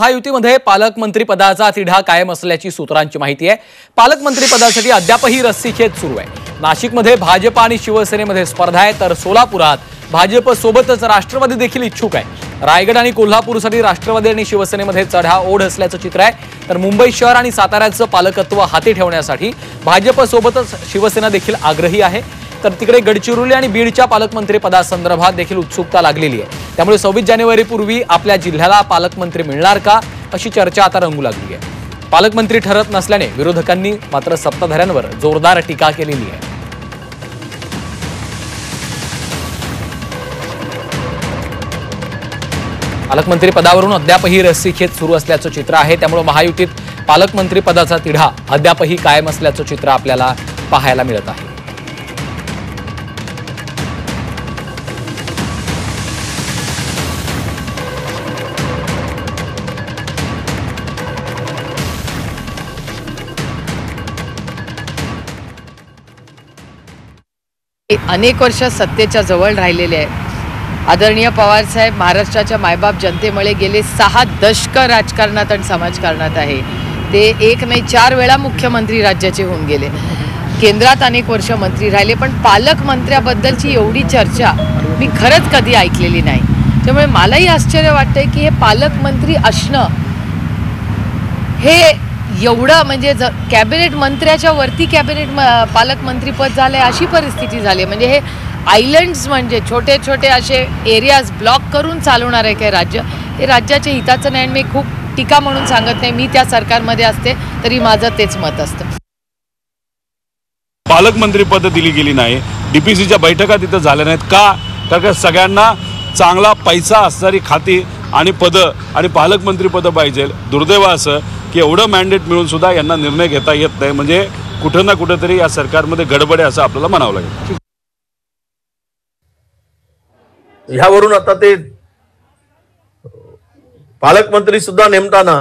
महायुतीमध्ये पालकमंत्री पदाचा तिढा कायम असल्याची सूत्रांची माहिती आहे। पालकमंत्री पदासाठी अद्यापही रस्सीखेच सुरू आहे। नाशिकमध्ये भाजप आणि शिवसेनेमध्ये स्पर्धा आहे, तर सोलापुरात भाजप सोबतच राष्ट्रवादी देखील इच्छुक आहे। रायगड आणि कोल्हापूरसाठी राष्ट्रवादी आणि शिवसेनेमध्ये चढा ओढ असल्याचं चित्र आहे, तर मुंबई शहर आणि साताऱ्याचं पालकत्व हाती ठेवण्यासाठी भाजप सोबतच शिवसेना देखील आग्रही आहे। तर तिकडे गडचिरोली आणि बीडच्या पालकमंत्री पदासंदर्भात देखील उत्सुकता लागलेली आहे। त्यामुळे 26 जानेवारीपूर्वी आपल्या जिल्ह्याला पालकमंत्री मिळणार का अशी चर्चा आता रंगू लागली आहे। पालकमंत्री ठरत नसल्याने विरोधकांनी मात्र सत्ताधाऱ्यांवर जोरदार टीका केलेली आहे। पालकमंत्री पदावरून अद्यापही रस्सीखेच सुरू असल्याचं चित्र आहे। त्यामुळे महायुतीत पालकमंत्री पदाचा तिढा अद्यापही कायम असल्याचं चित्र आपल्याला पाहायला मिळत आहे। अनेक वर्ष सत्तेच्या जवळ राहिलेले आहे। आदरणीय पवार साहेब महाराष्ट्राच्या मायबाप जनतेमुळे गेले 6 दशक राजकारणात आणि समाजकारणात आहे। ते एक नाही 4 वेळा मुख्यमंत्री राज्याचे होऊन गेले, केंद्रात अनेक वर्ष मंत्री राहिले, पण पालकमंत्र्याबद्दलची एवढी चर्चा मी खरंच कधी ऐकलेली नाही। त्यामुळे मलाही आश्चर्य वाटतंय की हे पालकमंत्री असणं हे एवढं म्हणजे कॅबिनेट मंत्र्याच्या वरती कॅबिनेट पालकमंत्रीपद झालंय अशी परिस्थिती झाली। म्हणजे हे आयलँड्स म्हणजे छोटे छोटे असे एरियाज ब्लॉक करून चालवणार आहे काय राज्य? हे राज्याच्या हिताचं नाही। मी खूप टीका म्हणून सांगत नाही, मी त्या सरकारमध्ये असते तरी माझं तेच मत असतं। पालकमंत्री पद दिली गेली नाही, डीपीसीच्या बैठका तिथं झाल्या नाहीत का? कारण सगळ्यांना चांगला पैसा असणारी खाती आणि पद आणि पालकमंत्री पद पाहिजे। दुर्दैव असं की एवढं मॅन्डेट मिळून सुद्धा यांना निर्णय घेता येत नाही। म्हणजे कुठं ना कुठेतरी या सरकारमध्ये गडबड आहे असं आपल्याला म्हणावं लागेल। ह्यावरून आता ते पालकमंत्री सुद्धा नेमताना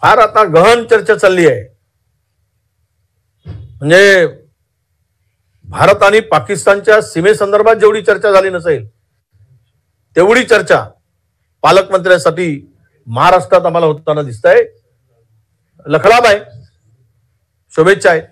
फार आता गहन चर्चा चालली आहे। म्हणजे भारत आणि पाकिस्तानच्या सीमेसंदर्भात जेवढी चर्चा झाली नसेल तेवढी चर्चा पालकमंत्र्यांसाठी महाराष्ट्रात आम्हाला होताना दिसत आहे। लखलाभ आहे, शुभेच्छा आहेत।